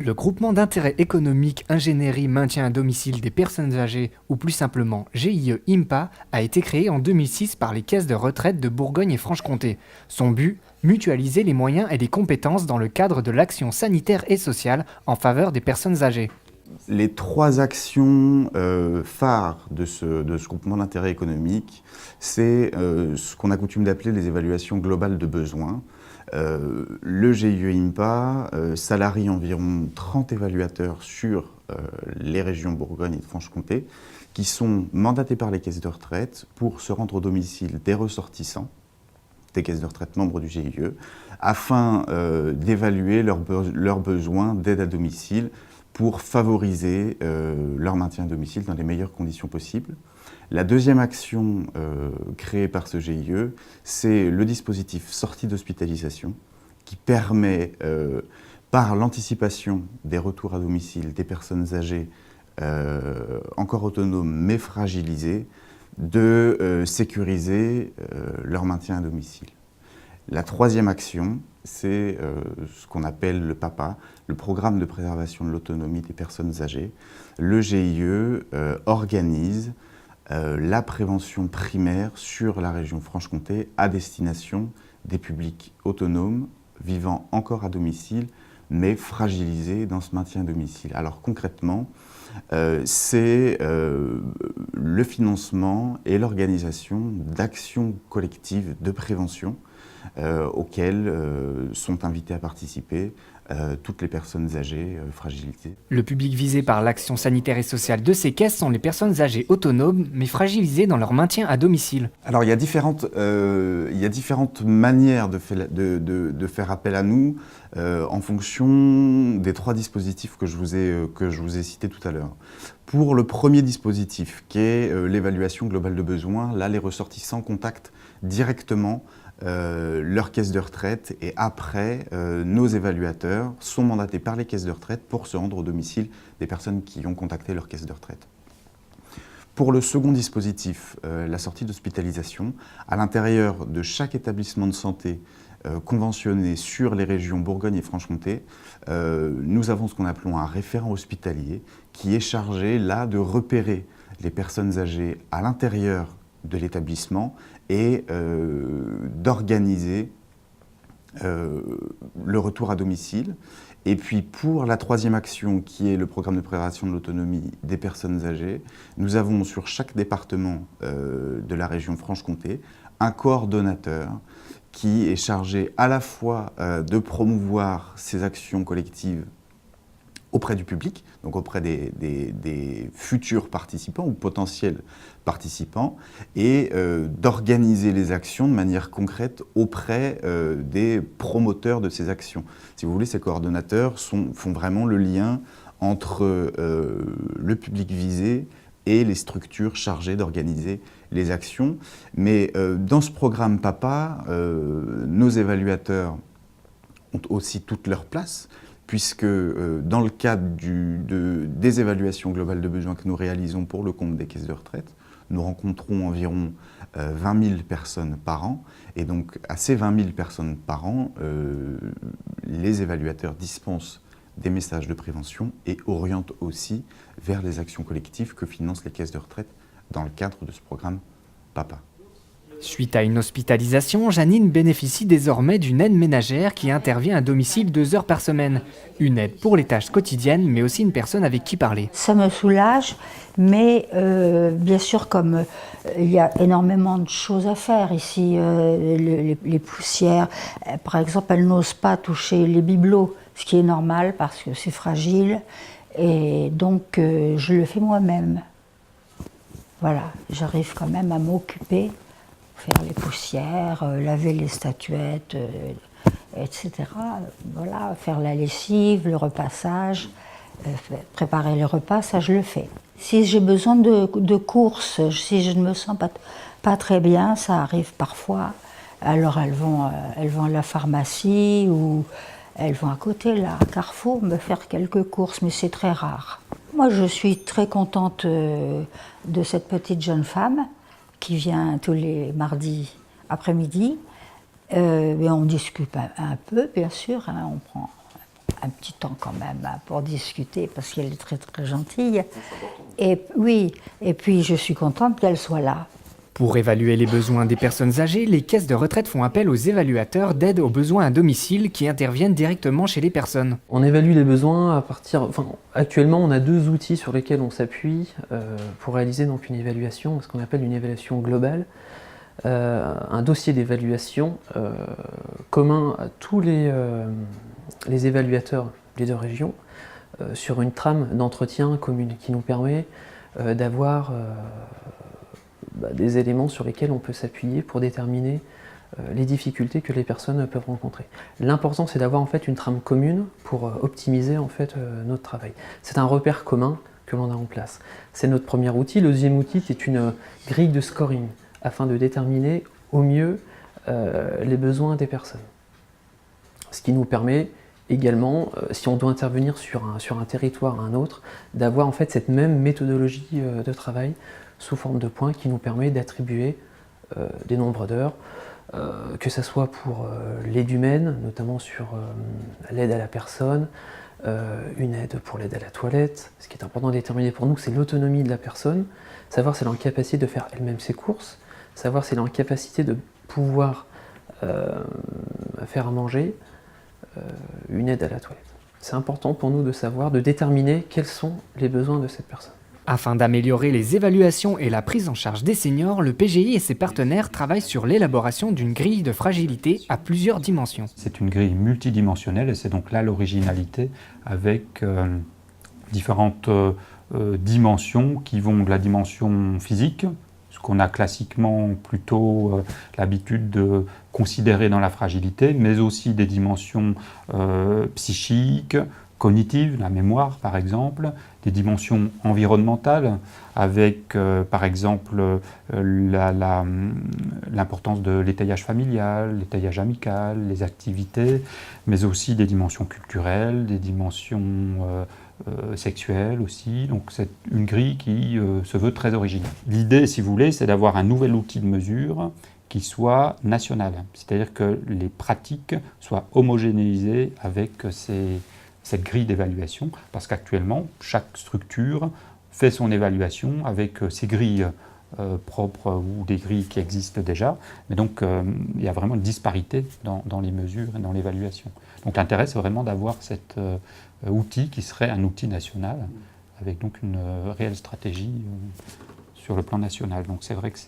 Le groupement d'intérêt économique Ingénierie Maintien à domicile des personnes âgées, ou plus simplement GIE IMPA, a été créé en 2006 par les caisses de retraite de Bourgogne et Franche-Comté. Son but, mutualiser les moyens et les compétences dans le cadre de l'action sanitaire et sociale en faveur des personnes âgées. Les trois actions phares de ce groupement d'intérêt économique, c'est ce qu'on a coutume d'appeler les évaluations globales de besoins. Le GIE IMPA salarie environ 30 évaluateurs sur les régions Bourgogne et de Franche-Comté qui sont mandatés par les caisses de retraite pour se rendre au domicile des ressortissants des caisses de retraite membres du GIE afin d'évaluer leurs besoins d'aide à domicile pour favoriser leur maintien à domicile dans les meilleures conditions possibles. La deuxième action créée par ce GIE, c'est le dispositif sortie d'hospitalisation qui permet, par l'anticipation des retours à domicile des personnes âgées encore autonomes mais fragilisées, de sécuriser leur maintien à domicile. La troisième action, c'est ce qu'on appelle le PAPA, le Programme de préservation de l'autonomie des personnes âgées. Le GIE organise la prévention primaire sur la région Franche-Comté à destination des publics autonomes vivant encore à domicile mais fragilisés dans ce maintien à domicile. Alors concrètement, c'est le financement et l'organisation d'actions collectives de prévention auxquelles sont invitées à participer toutes les personnes âgées fragilisées. Le public visé par l'action sanitaire et sociale de ces caisses sont les personnes âgées autonomes mais fragilisées dans leur maintien à domicile. Alors il y a différentes manières de faire appel à nous en fonction des trois dispositifs que je vous ai cités tout à l'heure. Pour le premier dispositif qui est l'évaluation globale de besoins, là les ressortissants contactent directement leur caisse de retraite et après, nos évaluateurs sont mandatés par les caisses de retraite pour se rendre au domicile des personnes qui ont contacté leur caisse de retraite. Pour le second dispositif, la sortie d'hospitalisation, à l'intérieur de chaque établissement de santé conventionné sur les régions Bourgogne et Franche-Comté, nous avons ce qu'on appelle un référent hospitalier qui est chargé là de repérer les personnes âgées à l'intérieur de l'établissement et d'organiser le retour à domicile. Et puis pour la troisième action qui est le programme de préservation de l'autonomie des personnes âgées, nous avons sur chaque département de la région Franche-Comté un coordonnateur qui est chargé à la fois de promouvoir ces actions collectives auprès du public, donc auprès des futurs participants ou potentiels participants, et d'organiser les actions de manière concrète auprès des promoteurs de ces actions. Si vous voulez, ces coordonnateurs font vraiment le lien entre le public visé et les structures chargées d'organiser les actions. Mais dans ce programme PAPA, nos évaluateurs ont aussi toute leur place, puisque dans le cadre des évaluations globales de besoins que nous réalisons pour le compte des caisses de retraite, nous rencontrons environ 20 000 personnes par an. Et donc, à ces 20 000 personnes par an, les évaluateurs dispensent des messages de prévention et orientent aussi vers les actions collectives que financent les caisses de retraite dans le cadre de ce programme PAPA. Suite à une hospitalisation, Janine bénéficie désormais d'une aide ménagère qui intervient à domicile 2 heures par semaine. Une aide pour les tâches quotidiennes, mais aussi une personne avec qui parler. Ça me soulage, mais bien sûr, comme il y a énormément de choses à faire ici, les poussières, par exemple, elle n'ose pas toucher les bibelots, ce qui est normal parce que c'est fragile, et donc je le fais moi-même. Voilà, j'arrive quand même à m'occuper. Faire les poussières, laver les statuettes, etc. Voilà, faire la lessive, le repassage, préparer les repas, ça je le fais. Si j'ai besoin de courses, si je ne me sens pas très bien, ça arrive parfois. Alors elles vont à la pharmacie ou elles vont à côté, là, à Carrefour, me faire quelques courses, mais c'est très rare. Moi je suis très contente de cette petite jeune femme qui vient tous les mardis après-midi. On discute un peu, bien sûr, hein, on prend un petit temps quand même hein, pour discuter parce qu'elle est très très gentille. Et oui, et puis je suis contente qu'elle soit là. Pour évaluer les besoins des personnes âgées, les caisses de retraite font appel aux évaluateurs d'aide aux besoins à domicile qui interviennent directement chez les personnes. On évalue les besoins à partir... actuellement, on a 2 outils sur lesquels on s'appuie pour réaliser donc une évaluation, ce qu'on appelle une évaluation globale. Un dossier d'évaluation commun à tous les évaluateurs des 2 régions sur une trame d'entretien commune qui nous permet d'avoir des éléments sur lesquels on peut s'appuyer pour déterminer les difficultés que les personnes peuvent rencontrer. L'important c'est d'avoir en fait une trame commune pour optimiser en fait notre travail. C'est un repère commun que l'on a en place. C'est notre premier outil. Le deuxième outil c'est une grille de scoring afin de déterminer au mieux les besoins des personnes. Ce qui nous permet également, si on doit intervenir sur un territoire à un autre, d'avoir en fait cette même méthodologie de travail sous forme de points qui nous permet d'attribuer des nombres d'heures, que ce soit pour l'aide humaine, notamment sur l'aide à la personne, une aide pour l'aide à la toilette. Ce qui est important de déterminer pour nous, c'est l'autonomie de la personne, savoir si elle est en capacité de faire elle-même ses courses, savoir si elle est en capacité de pouvoir faire à manger, une aide à la toilette. C'est important pour nous de savoir, de déterminer quels sont les besoins de cette personne. Afin d'améliorer les évaluations et la prise en charge des seniors, le PGI et ses partenaires travaillent sur l'élaboration d'une grille de fragilité à plusieurs dimensions. C'est une grille multidimensionnelle et c'est donc là l'originalité avec différentes dimensions qui vont de la dimension physique, ce qu'on a classiquement plutôt l'habitude de considérer dans la fragilité, mais aussi des dimensions psychiques, cognitives, la mémoire par exemple, des dimensions environnementales avec par exemple l'importance de l'étayage familial, l'étayage amical, les activités, mais aussi des dimensions culturelles, des dimensions sexuelles aussi. Donc c'est une grille qui se veut très originale. L'idée, si vous voulez, c'est d'avoir un nouvel outil de mesure qui soit national, c'est-à-dire que les pratiques soient homogénéisées avec cette grille d'évaluation, parce qu'actuellement, chaque structure fait son évaluation avec ses grilles propres ou des grilles qui existent déjà, mais donc il y a vraiment une disparité dans les mesures et dans l'évaluation. Donc l'intérêt, c'est vraiment d'avoir cet outil qui serait un outil national, avec donc une réelle stratégie sur le plan national. Donc c'est vrai que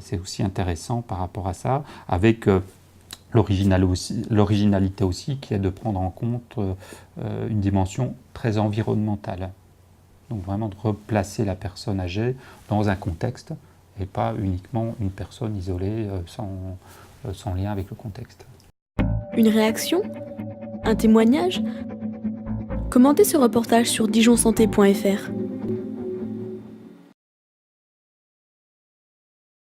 c'est aussi intéressant par rapport à ça, avec l'originalité aussi qui est de prendre en compte une dimension très environnementale. Donc vraiment de replacer la personne âgée dans un contexte et pas uniquement une personne isolée sans lien avec le contexte. Une réaction ? Un témoignage ? Commentez ce reportage sur dijonsanté.fr.